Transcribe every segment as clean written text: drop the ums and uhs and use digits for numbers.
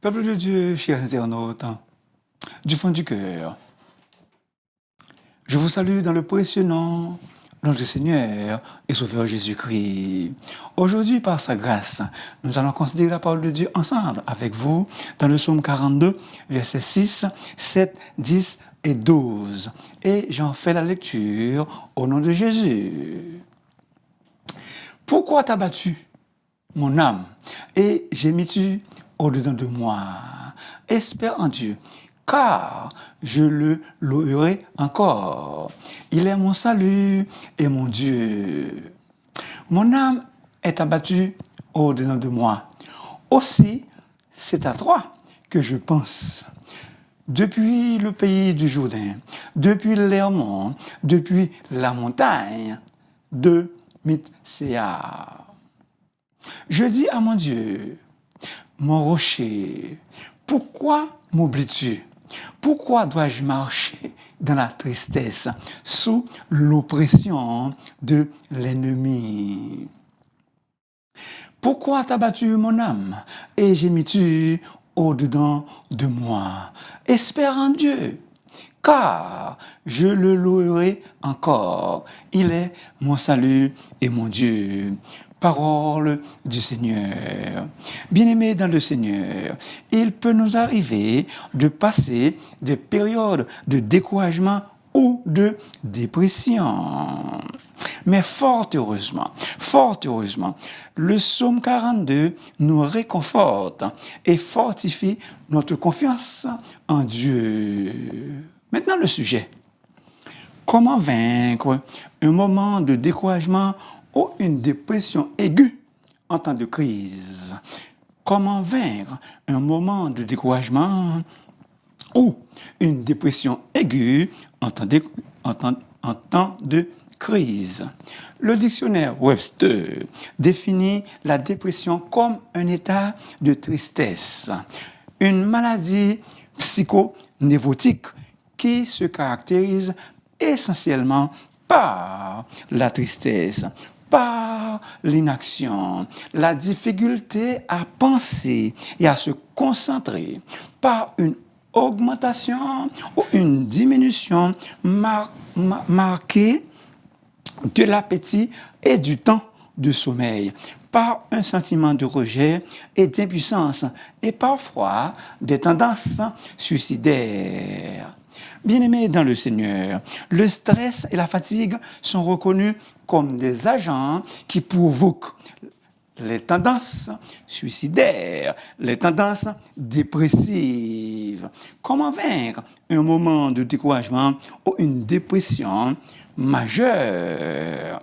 Peuple de Dieu, chers internautes, du fond du cœur, je vous salue dans le précieux nom de notre Seigneur et Sauveur Jésus-Christ. Aujourd'hui, par sa grâce, nous allons considérer la parole de Dieu ensemble avec vous dans le psaume 42, versets 6, 7, 10 et 12. Et j'en fais la lecture au nom de Jésus. Pourquoi t'as battu mon âme et gémis-tu au-dedans de moi? Espère en Dieu, car je le louerai encore. Il est mon salut et mon Dieu. Mon âme est abattue au-dedans de moi. Aussi, c'est à toi que je pense. Depuis le pays du Jourdain, depuis l'Hermon, depuis la montagne de Mitsea. Je dis à mon Dieu, mon rocher, pourquoi m'oublies-tu? Pourquoi dois-je marcher dans la tristesse, sous l'oppression de l'ennemi? Pourquoi t'as battu mon âme et gémis-tu au-dedans de moi? Espère en Dieu, car je le louerai encore. Il est mon salut et mon Dieu. Parole du Seigneur. Bien-aimés dans le Seigneur, il peut nous arriver de passer des périodes de découragement ou de dépression. Mais fort heureusement, le psaume 42 nous réconforte et fortifie notre confiance en Dieu. Maintenant le sujet. Comment vaincre un moment de découragement ou une dépression aiguë en temps de crise? Comment vaincre un moment de découragement ou une dépression aiguë en temps de crise? Le dictionnaire Webster définit la dépression comme un état de tristesse, une maladie psychonévrotique qui se caractérise essentiellement par la tristesse, par l'inaction, la difficulté à penser et à se concentrer, par une augmentation ou une diminution marquée de l'appétit et du temps de sommeil, par un sentiment de rejet et d'impuissance et parfois des tendances suicidaires. Bien-aimés dans le Seigneur, le stress et la fatigue sont reconnus comme des agents qui provoquent les tendances suicidaires, les tendances dépressives. Comment vaincre un moment de découragement ou une dépression majeure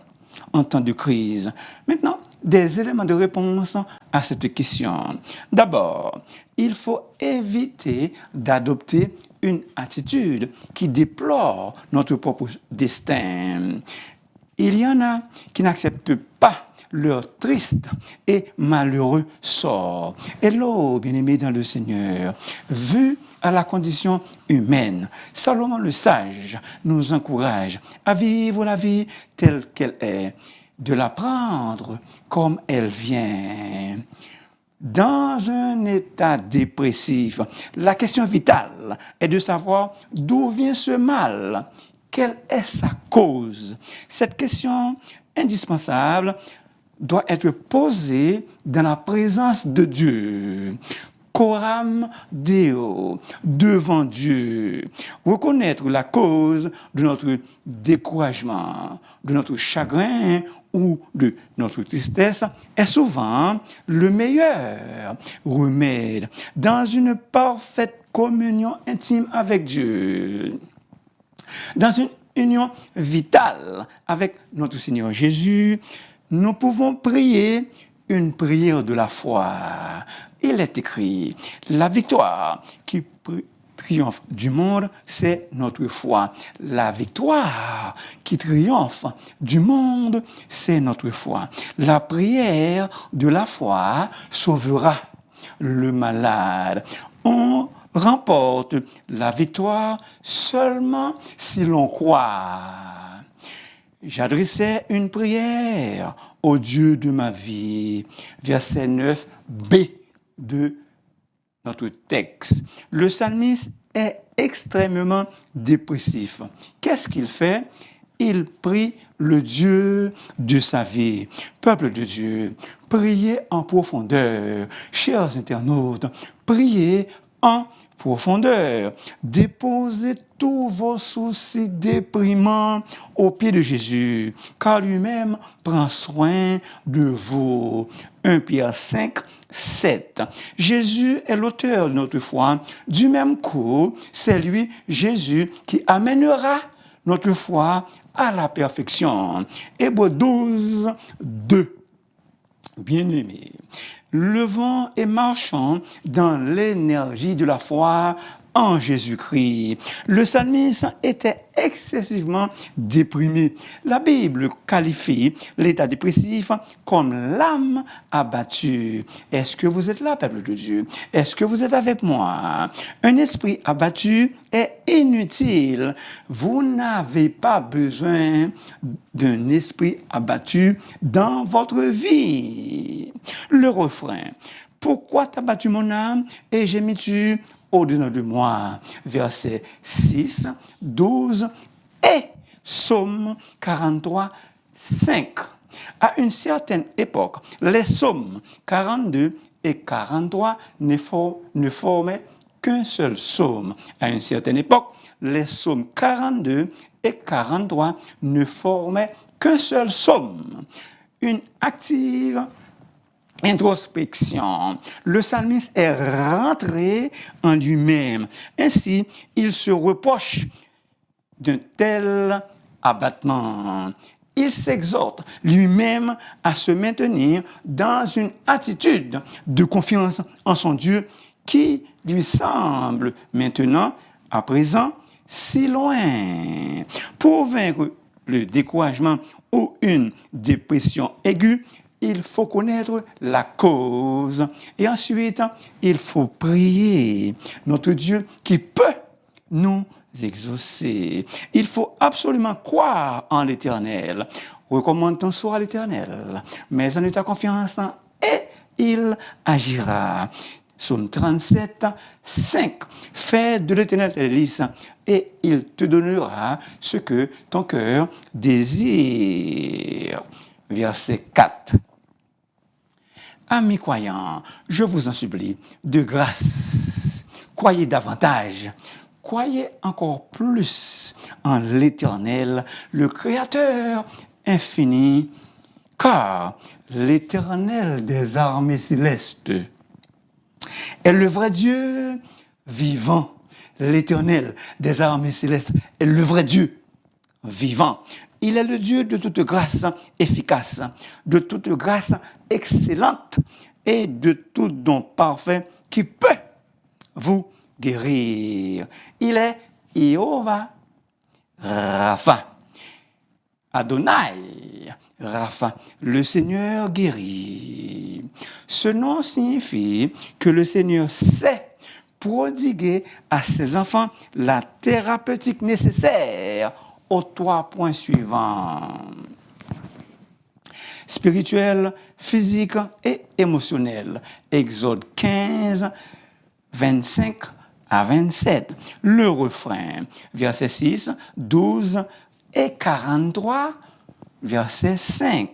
en temps de crise? Maintenant, des éléments de réponse à cette question. D'abord, il faut éviter d'adopter une attitude qui déplore notre propre destin. Il y en a qui n'acceptent pas leur triste et malheureux sort. Hello, bien-aimés dans le Seigneur, vu à la condition humaine, Salomon le sage nous encourage à vivre la vie telle qu'elle est, de la prendre comme elle vient. Dans un état dépressif, la question vitale est de savoir d'où vient ce mal, quelle est sa cause. Cette question indispensable doit être posée dans la présence de Dieu. Coram Deo, devant Dieu. Reconnaître la cause de notre découragement, de notre chagrin ou de notre tristesse est souvent le meilleur remède dans une parfaite communion intime avec Dieu. Dans une union vitale avec notre Seigneur Jésus, nous pouvons prier une prière de la foi. Il est écrit, la victoire qui triomphe du monde, c'est notre foi. La victoire qui triomphe du monde, c'est notre foi. La prière de la foi sauvera le malade. On remporte la victoire seulement si l'on croit. J'adressais une prière au Dieu de ma vie. Verset 9b de notre texte. Le psalmiste est extrêmement dépressif. Qu'est-ce qu'il fait? Il prie le Dieu de sa vie. Peuple de Dieu, priez en profondeur. Chers internautes, priez en profondeur. Déposez tous vos soucis déprimants aux pieds de Jésus, car lui-même prend soin de vous. 1 Pierre 5, 7. Jésus est l'auteur de notre foi. Du même coup, c'est lui, Jésus, qui amènera notre foi à la perfection. Hébreux 12, 2. Bien-aimés, levons et marchons dans l'énergie de la foi en Jésus-Christ. Le psalmiste était excessivement déprimé. La Bible qualifie l'état dépressif comme l'âme abattue. Est-ce que vous êtes là, peuple de Dieu? Est-ce que vous êtes avec moi? Un esprit abattu est inutile. Vous n'avez pas besoin d'un esprit abattu dans votre vie. Le refrain. Pourquoi t'as battu mon âme et gémis-tu au-dedans de moi? Versets 6, 12 et Psaume 43, 5. À une certaine époque, les psaumes 42 et 43 ne formaient qu'un seul psaume. À une certaine époque, les psaumes 42 et 43 ne formaient qu'un seul psaume. Une active introspection. Le psalmiste est rentré en lui-même. Ainsi, il se reproche d'un tel abattement. Il s'exhorte lui-même à se maintenir dans une attitude de confiance en son Dieu qui lui semble maintenant, à présent, si loin. Pour vaincre le découragement ou une dépression aiguë, il faut connaître la cause. Et ensuite, il faut prier notre Dieu qui peut nous exaucer. Il faut absolument croire en l'Éternel. Recommande ton sort à l'Éternel, mais en ta confiance et il agira. Psaume 37, 5. Fais de l'Éternel tes délices et il te donnera ce que ton cœur désire. Verset 4. Amis croyants, je vous en supplie, de grâce, croyez davantage, croyez encore plus en l'Éternel, le Créateur infini, car l'Éternel des armées célestes est le vrai Dieu vivant. L'Éternel des armées célestes est le vrai Dieu vivant. Il est le Dieu de toute grâce efficace, de toute grâce excellente et de tout don parfait qui peut vous guérir. Il est Jéhovah Rapha. Adonai Rapha, le Seigneur guérit. Ce nom signifie que le Seigneur sait prodiguer à ses enfants la thérapeutique nécessaire aux 3 points suivants. Spirituel, physique et émotionnel. Exode 15, 25 à 27. Le refrain, verset 6, 12 et 43, verset 5,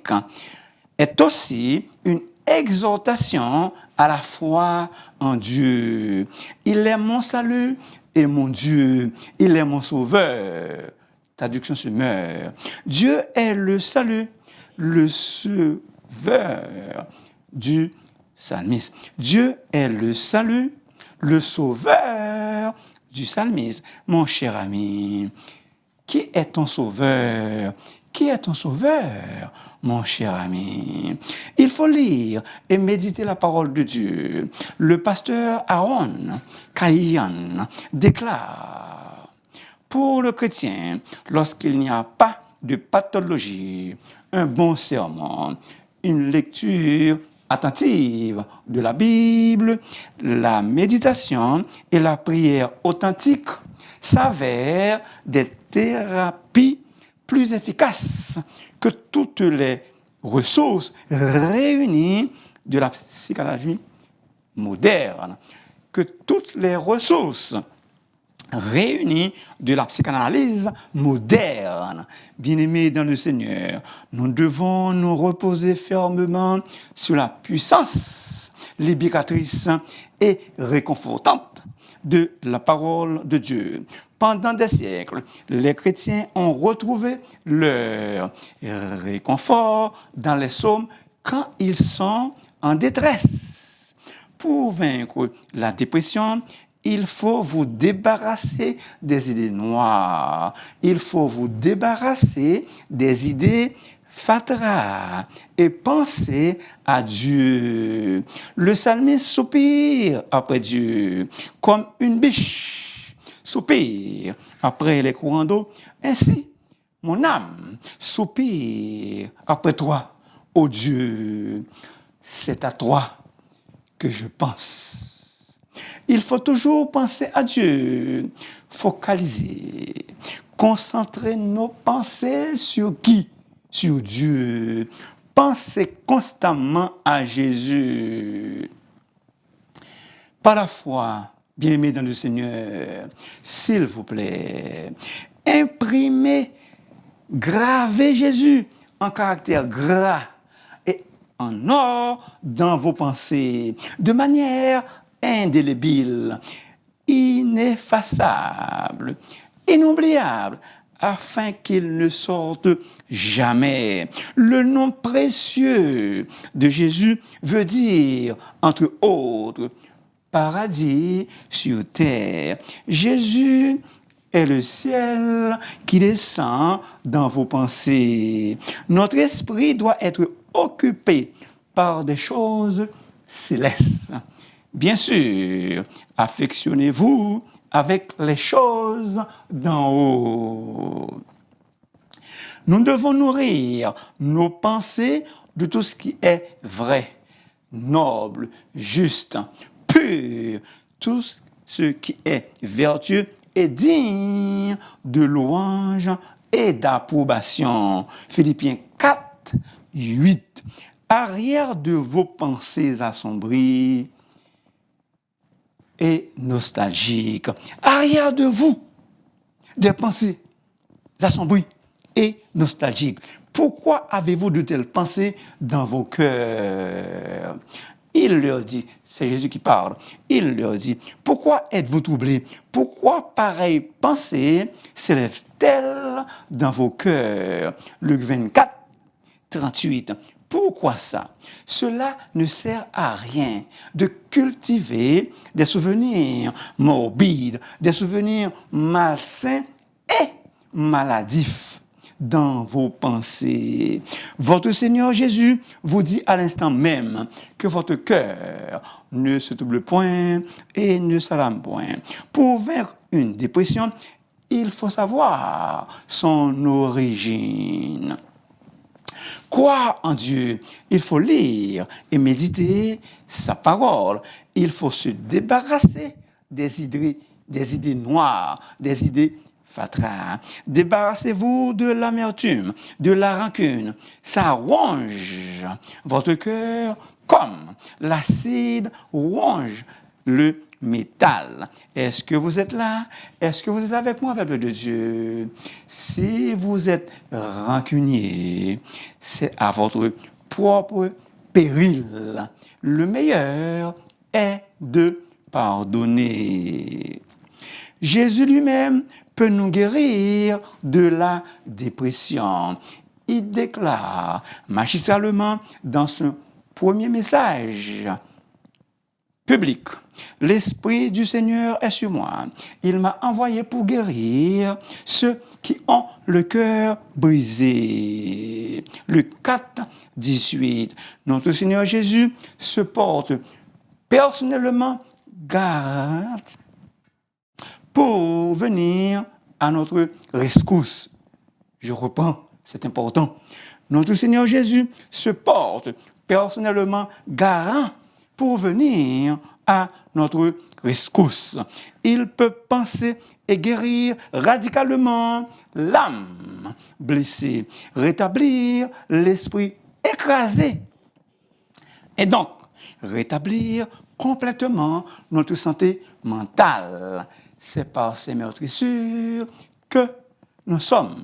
est aussi une exhortation à la foi en Dieu. Il est mon salut et mon Dieu. Il est mon sauveur. Traduction se meurt. Dieu est le salut, le sauveur du psalmiste. Dieu est le salut, le sauveur du psalmiste. Mon cher ami, qui est ton sauveur? Qui est ton sauveur, mon cher ami? Il faut lire et méditer la parole de Dieu. Le pasteur Aaron Kayan déclare: pour le chrétien, lorsqu'il n'y a pas de pathologie, un bon sermon, une lecture attentive de la Bible, la méditation et la prière authentique s'avèrent des thérapies plus efficaces que toutes les ressources réunies de la psychologie moderne. que toutes les ressources réunies de la psychanalyse moderne. Bien-aimés dans le Seigneur, nous devons nous reposer fermement sur la puissance libératrice et réconfortante de la parole de Dieu. Pendant des siècles, les chrétiens ont retrouvé leur réconfort dans les psaumes quand ils sont en détresse. Pour vaincre la dépression, il faut vous débarrasser des idées noires. Il faut vous débarrasser des idées fatras et penser à Dieu. Le psalmiste soupire après Dieu, comme une biche soupire après les courants d'eau. Ainsi, mon âme soupire après toi, ô Dieu. C'est à toi que je pense. Il faut toujours penser à Dieu, focaliser, concentrer nos pensées sur qui? Sur Dieu. Pensez constamment à Jésus. Par la foi, bien-aimés dans le Seigneur, s'il vous plaît, imprimez, gravez Jésus en caractère gras et en or dans vos pensées, de manière indélébile, ineffaçable, inoubliable, afin qu'il ne sorte jamais. Le nom précieux de Jésus veut dire, entre autres, paradis sur terre. Jésus est le ciel qui descend dans vos pensées. Notre esprit doit être occupé par des choses célestes. Bien sûr, affectionnez-vous avec les choses d'en haut. Nous devons nourrir nos pensées de tout ce qui est vrai, noble, juste, pur, tout ce qui est vertueux et digne de louange et d'approbation. Philippiens 4, 8. Arrière de vos pensées assombries et nostalgiques. Arrière de vous, des pensées assombries et nostalgiques. Pourquoi avez-vous de telles pensées dans vos cœurs? Il leur dit, c'est Jésus qui parle, il leur dit, pourquoi êtes-vous troublés? Pourquoi pareille pensée s'élève-t-elle dans vos cœurs? Luc 24, 38. Pourquoi ça? Cela ne sert à rien de cultiver des souvenirs morbides, des souvenirs malsains et maladifs dans vos pensées. Votre Seigneur Jésus vous dit à l'instant même que votre cœur ne se trouble point et ne s'alarme point. Pour vaincre une dépression, il faut savoir son origine. Croire en Dieu, il faut lire et méditer sa parole. Il faut se débarrasser des idées noires, des idées fatras. Débarrassez-vous de l'amertume, de la rancune. Ça ronge votre cœur comme l'acide ronge le métal. Est-ce que vous êtes là? Est-ce que vous êtes avec moi, peuple de Dieu? Si vous êtes rancunier, c'est à votre propre péril. Le meilleur est de pardonner. Jésus lui-même peut nous guérir de la dépression. Il déclare magistralement dans son premier message public: l'Esprit du Seigneur est sur moi. Il m'a envoyé pour guérir ceux qui ont le cœur brisé. Luc 4, 18. Notre Seigneur Jésus se porte personnellement garde pour venir à notre rescousse. Je reprends, c'est important. Notre Seigneur Jésus se porte personnellement garant pour venir à notre rescousse. Il peut penser et guérir radicalement l'âme blessée, rétablir l'esprit écrasé et donc rétablir complètement notre santé mentale. C'est par ces meurtrissures que nous sommes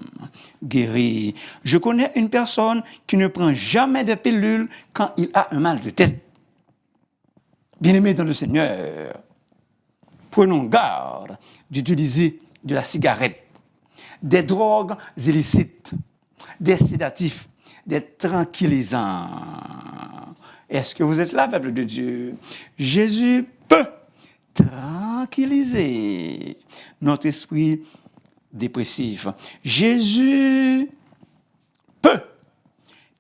guéris. Je connais une personne qui ne prend jamais de pilule quand il a un mal de tête. Bien-aimés dans le Seigneur, prenons garde d'utiliser de la cigarette, des drogues illicites, des sédatifs, des tranquillisants. Est-ce que vous êtes là, peuple de Dieu? Jésus peut tranquilliser notre esprit dépressif. Jésus peut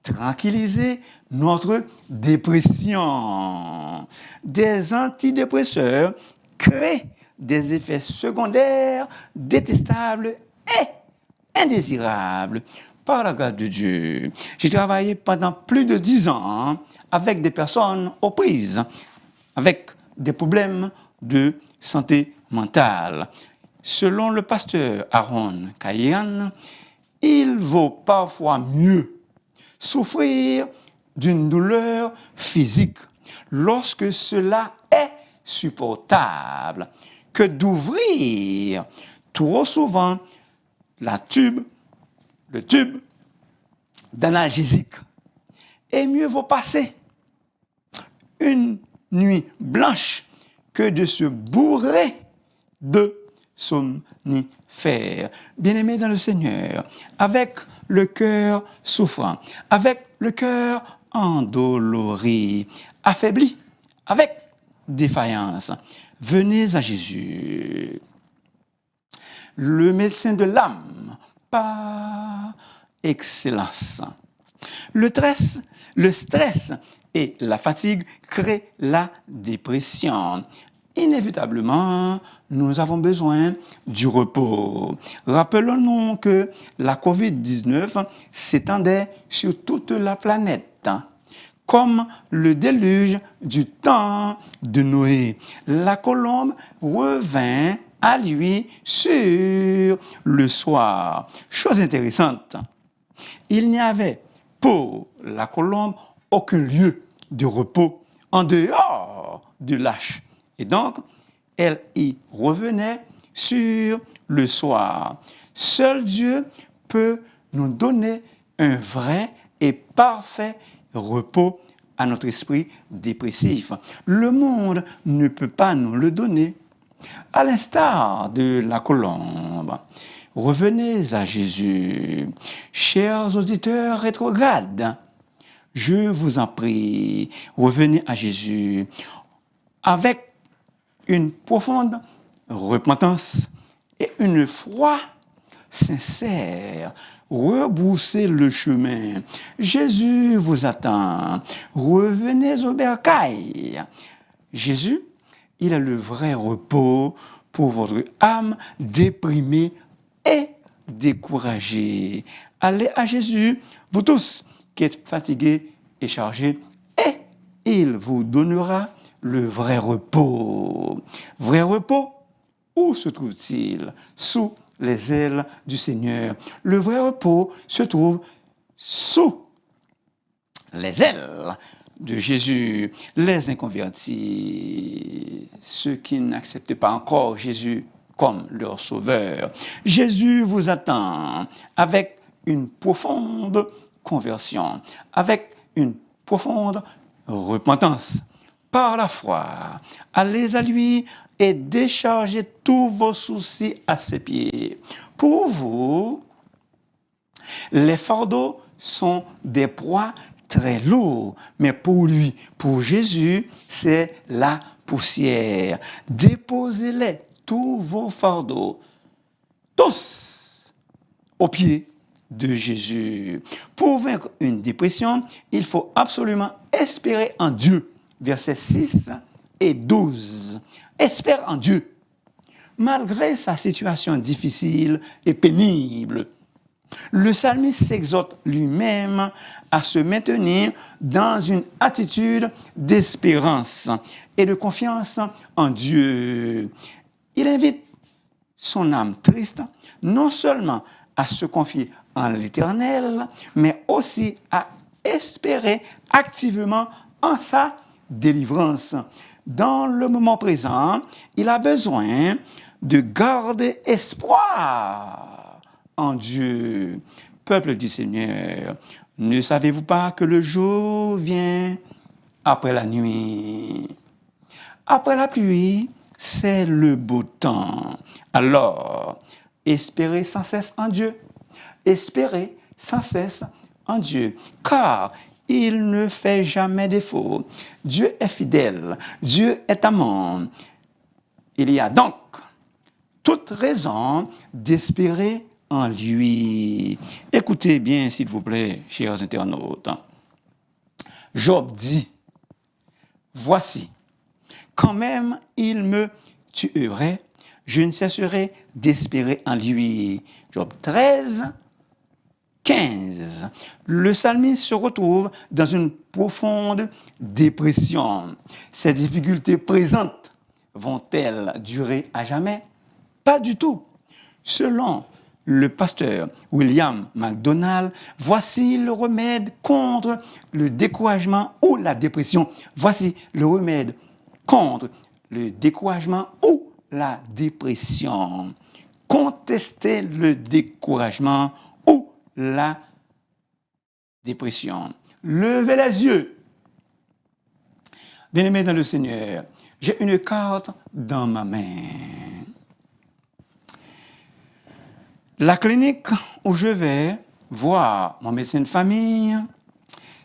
tranquilliser notre dépression. Des antidépresseurs créent des effets secondaires détestables et indésirables. Par la grâce de Dieu, j'ai travaillé pendant plus de 10 ans avec des personnes aux prises, avec des problèmes de santé mentale. Selon le pasteur Aaron Kayan, il vaut parfois mieux souffrir d'une douleur physique lorsque cela est supportable que d'ouvrir trop souvent le tube d'analgésique. Et mieux vaut passer une nuit blanche que de se bourrer de somnifères. Bien-aimés dans le Seigneur, avec le cœur souffrant, avec le cœur endolori, affaibli, avec défaillance, venez à Jésus, le médecin de l'âme, par excellence. Le stress et la fatigue créent la dépression. Inévitablement, nous avons besoin du repos. Rappelons-nous que la COVID-19 s'étendait sur toute la planète, comme le déluge du temps de Noé. La colombe revint à lui sur le soir. Chose intéressante, il n'y avait pour la colombe aucun lieu de repos en dehors du lâche. Et donc, elle y revenait sur le soir. Seul Dieu peut nous donner un vrai et parfait repos à notre esprit dépressif. Le monde ne peut pas nous le donner. À l'instar de la colombe, revenez à Jésus. Chers auditeurs rétrogrades, je vous en prie, revenez à Jésus avec une profonde repentance et une foi sincère. Rebroussez le chemin. Jésus vous attend. Revenez au bercail. Jésus, il a le vrai repos pour votre âme déprimée et découragée. Allez à Jésus, vous tous qui êtes fatigués et chargés, et il vous donnera le vrai repos. Vrai repos, où se trouve-t-il? Sous les ailes du Seigneur. Le vrai repos se trouve sous les ailes de Jésus. Les inconvertis, ceux qui n'acceptent pas encore Jésus comme leur sauveur. Jésus vous attend avec une profonde conversion, avec une profonde repentance. Par la foi, allez à lui et déchargez tous vos soucis à ses pieds. Pour vous, les fardeaux sont des poids très lourds, mais pour lui, pour Jésus, c'est la poussière. Déposez-les, tous vos fardeaux, tous, aux pieds de Jésus. Pour vaincre une dépression, il faut absolument espérer en Dieu. Versets 6 et 12. Espère en Dieu, malgré sa situation difficile et pénible. Le psalmiste s'exhorte lui-même à se maintenir dans une attitude d'espérance et de confiance en Dieu. Il invite son âme triste non seulement à se confier en l'Éternel, mais aussi à espérer activement en sa délivrance. dans le moment présent, il a besoin de garder espoir en Dieu. Peuple du Seigneur, ne savez-vous pas que le jour vient après la nuit? Après la pluie, c'est le beau temps. Alors, espérez sans cesse en Dieu. Espérez sans cesse en Dieu, car il ne fait jamais défaut. Dieu est fidèle, Dieu est amour. Il y a donc toute raison d'espérer en lui. Écoutez bien, s'il vous plaît, chers internautes. Job dit, voici, quand même il me tuerait, je ne cesserai d'espérer en lui. Job 13, 15. Le psalmiste se retrouve dans une profonde dépression. Ces difficultés présentes vont-elles durer à jamais? Pas du tout. Selon le pasteur William MacDonald, voici le remède contre le découragement ou la dépression. Voici le remède contre le découragement ou la dépression. Contester le découragement ou la dépression. Levez les yeux. Bien-aimés dans le Seigneur, j'ai une carte dans ma main. La clinique où je vais voir mon médecin de famille,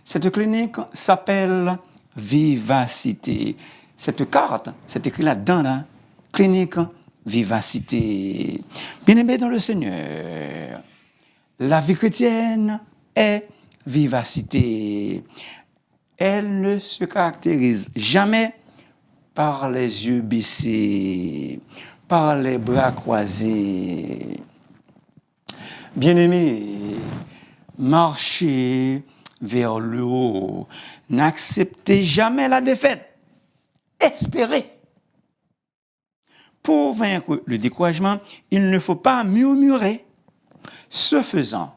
cette clinique s'appelle Vivacité. Cette carte, c'est écrit là-dedans, là, clinique Vivacité. Bien-aimés dans le Seigneur, la vie chrétienne est vivacité. Elle ne se caractérise jamais par les yeux baissés, par les bras croisés. Bien-aimés, marchez vers le haut. N'acceptez jamais la défaite. Espérez. Pour vaincre le découragement, il ne faut pas murmurer. Ce faisant,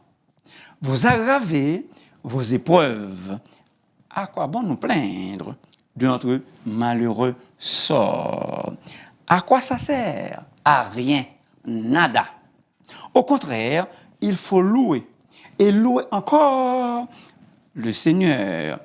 vous aggravez vos épreuves. À quoi bon nous plaindre de notre malheureux sort? À quoi ça sert? À rien, nada. Au contraire, il faut louer et louer encore le Seigneur.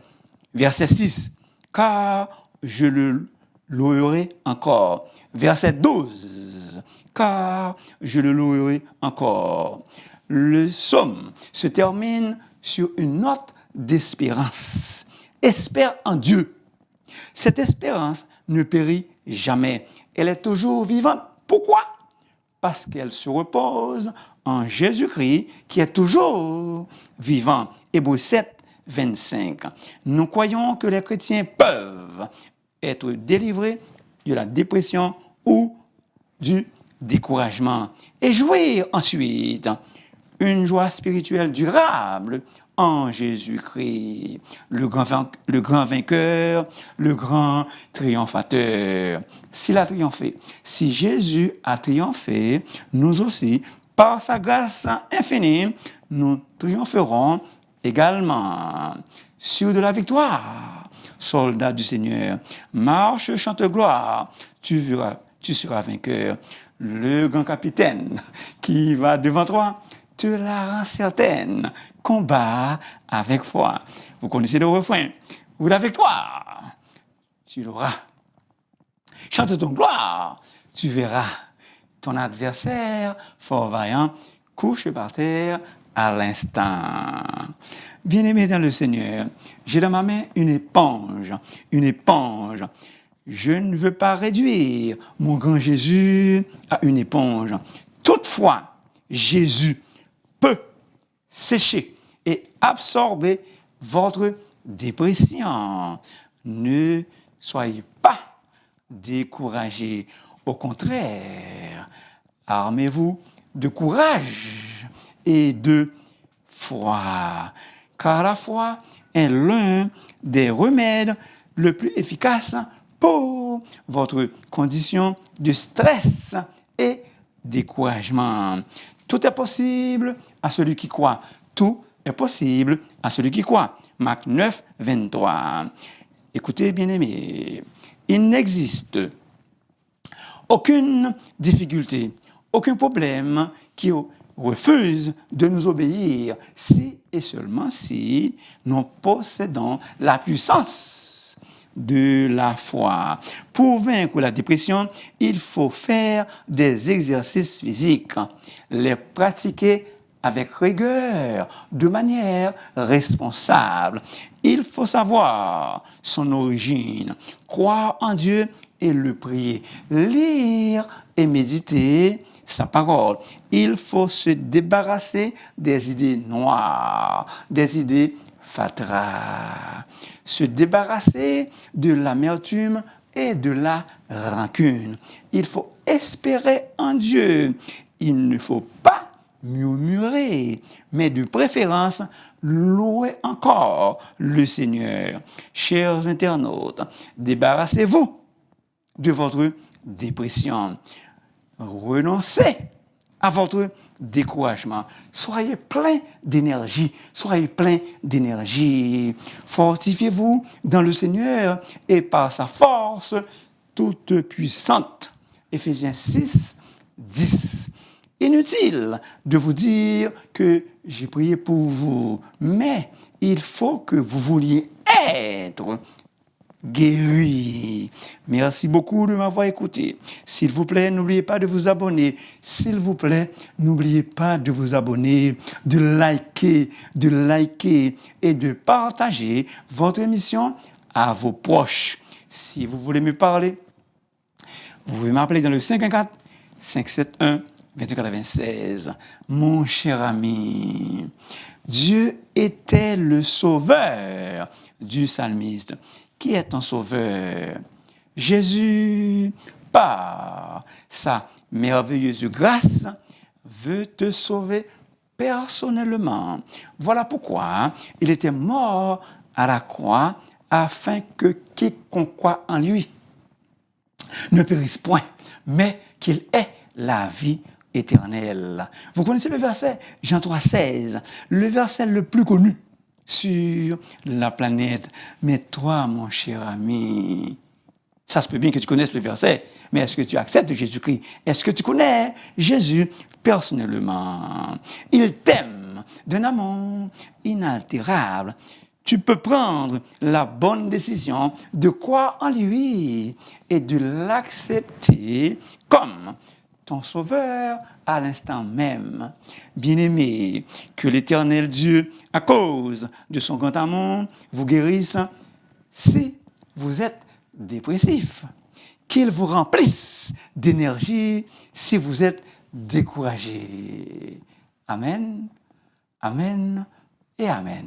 Verset 6, car je le louerai encore. Verset 12, car je le louerai encore. Le psaume se termine sur une note d'espérance. Espère en Dieu. Cette espérance ne périt jamais. Elle est toujours vivante. Pourquoi? Parce qu'elle se repose en Jésus-Christ qui est toujours vivant. Hébreux 7, 25. Nous croyons que les chrétiens peuvent être délivrés de la dépression ou du découragement et jouir ensuite une joie spirituelle durable en Jésus-Christ, le grand vainqueur, le grand triomphateur. S'il a triomphé, si Jésus a triomphé, nous aussi, par sa grâce infinie, nous triompherons également. Sûr de la victoire, soldat du Seigneur, marche, chante gloire, tu seras vainqueur. Le grand capitaine qui va devant toi te la rend certaine. Combat avec foi. Vous connaissez le refrain. Vous la victoire, tu l'auras. Chante ton gloire, tu verras. Ton adversaire, fort vaillant, couche par terre à l'instant. Bien-aimé dans le Seigneur, j'ai dans ma main une éponge. Une éponge. Je ne veux pas réduire mon grand Jésus à une éponge. Toutefois, Jésus peut sécher et absorber votre dépression. Ne soyez pas découragés. Au contraire, armez-vous de courage et de foi. Car la foi est l'un des remèdes le plus efficaces pour votre condition de stress et découragement. Tout est possible à celui qui croit. Tout est possible à celui qui croit. Marc 9, 23. Écoutez, bien-aimés, Il n'existe aucune difficulté, aucun problème qui refuse de nous obéir si et seulement si nous possédons la puissance de la foi. Pour vaincre la dépression, il faut faire des exercices physiques, les pratiquer avec rigueur, de manière responsable. Il faut savoir son origine, croire en Dieu et le prier, lire et méditer sa parole. Il faut se débarrasser des idées noires, des idées fatras, se débarrasser de l'amertume et de la rancune. Il faut espérer en Dieu. Il ne faut pas murmurer, mais de préférence louer encore le Seigneur. Chers internautes, débarrassez-vous de votre dépression. Renoncez à votre découragement. Soyez plein d'énergie. Soyez plein d'énergie. Fortifiez-vous dans le Seigneur et par sa force toute puissante. Éphésiens 6, 10. Inutile de vous dire que j'ai prié pour vous, mais il faut que vous vouliez être guéri. Merci beaucoup de m'avoir écouté. S'il vous plaît, n'oubliez pas de vous abonner. S'il vous plaît, n'oubliez pas de vous abonner, de liker et de partager votre émission à vos proches. Si vous voulez me parler, vous pouvez m'appeler dans le 514-571-2296. Mon cher ami, Dieu était le sauveur du psalmiste. Qui est ton sauveur? Jésus, par sa merveilleuse grâce, veut te sauver personnellement. Voilà pourquoi il était mort à la croix afin que quiconque croit en lui ne périsse point, mais qu'il ait la vie éternelle. Vous connaissez le verset Jean 3,16, le verset le plus connu sur la planète. Mais toi, mon cher ami, ça se peut bien que tu connaisses le verset, mais est-ce que tu acceptes Jésus-Christ? Est-ce que tu connais Jésus personnellement? Il t'aime d'un amour inaltérable. Tu peux prendre la bonne décision de croire en lui et de l'accepter comme ton sauveur à l'instant même. Bien-aimé, que l'Éternel Dieu, à cause de son grand amour, vous guérisse si vous êtes dépressif. Qu'il vous remplisse d'énergie si vous êtes découragé. Amen, amen et amen.